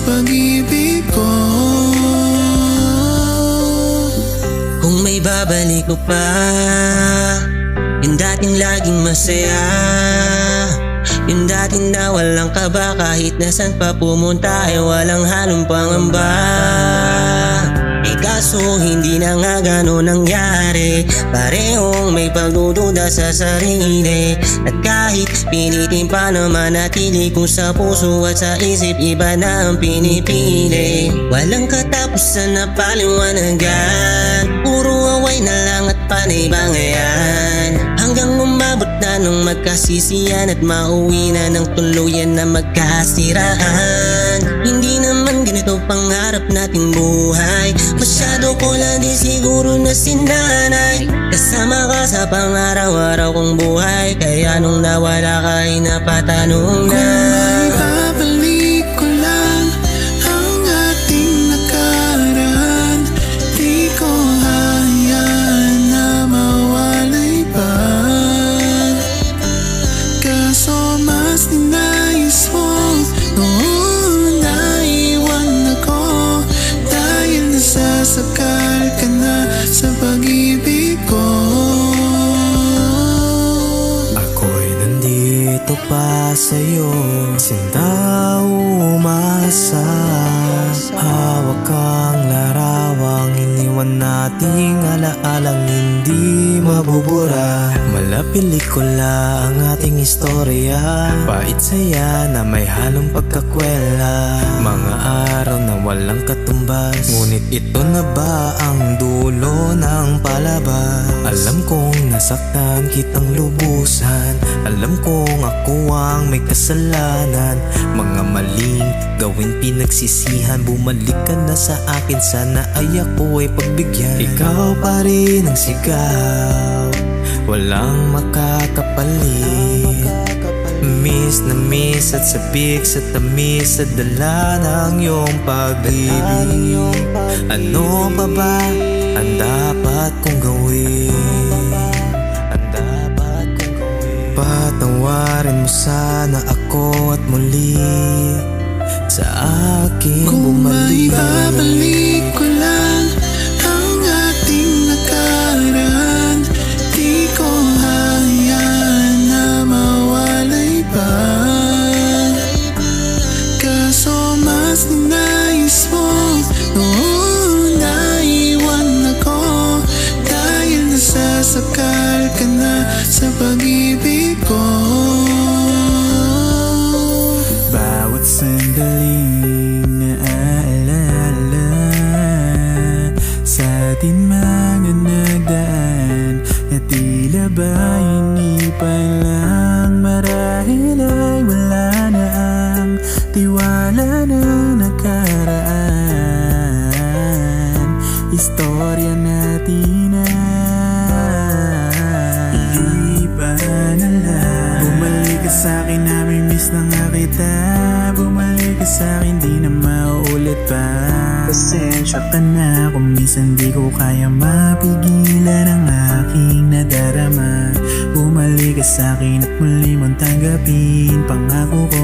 pag-ibig ko. Kung may babalik ko pa, yung dating laging masaya, yung dating na walang kaba, kahit nasan pa pumunta ay walang halong pangamba. Eh kaso hindi na nga gano'n nangyari, parehong may pagdududa sa sarili. At kahit pinitin pa na manatili, kung sa puso at sa isip iba na ang pinipili. Walang katapusan na paliwanagan, puro away na lang at panay bangayan, hanggang umabot na nung magkasisiyan at mauwi na ng tuluyan na magkasiraan. Hindi naman ganito pangarap nating buhay, masyado ko lang di siguro na sinanay. Kasama ka sa pangaraw-araw kong buhay, kaya nung nawala ka ay napatanong na. Kung may babalik ko lang ang ating nakaraan, di ko hayaan na mawalay pa. Kaso mas ninais mo noon, naiwan ako dahil nasasakal ka na sa pag-ibig ko. Ako'y nandito pa sa'yo, sinta umasa. Hawak kang larawang iniwan nating alaalang hindi mabubura. Malapelikula ang ating istorya, pait saya na may halong pagkakwela. Mga araw na walang katumbas, ngunit ito na ba ang dulo ng palabas? Alam kong nasaktan kitang lubusan, alam kong ako ang may kasalanan. Mga maling gawin pinagsisihan, bumalik ka na sa akin, sana ay ako ay pagbigyan. Ikaw pa rin ang sigaw, walang makakapalit. Miss na miss at sabik sa tamis, sa dala ng iyong pag-ibig. Ano pa ba ang dapat kong gawin? Patawarin mo sana ako at muli sa akin Kung may bumalik. babalik ko lang ang ating nakaraan, di ko hayaan na mawalay pa. Kaso mas ninais mo noon, naiwan ako dahil nasasakal ka na sa pag-ibig ko. Bawat sandaling naaalala sa ating mga nagdaan, na tila ba hindi pa lang, marahil ay wala na ang tiwala ng nakaraan. Istorya natin na iba na lang. Bumalik ka sa'kin, nami-miss na nga kita. Bumalik ka sa'kin, di na mauulit pa. Pasensya ka na kung minsan di ko kaya mapigilan ang aking nadarama. Bumalik ka sa'kin at muli mong tanggapin, pangako ko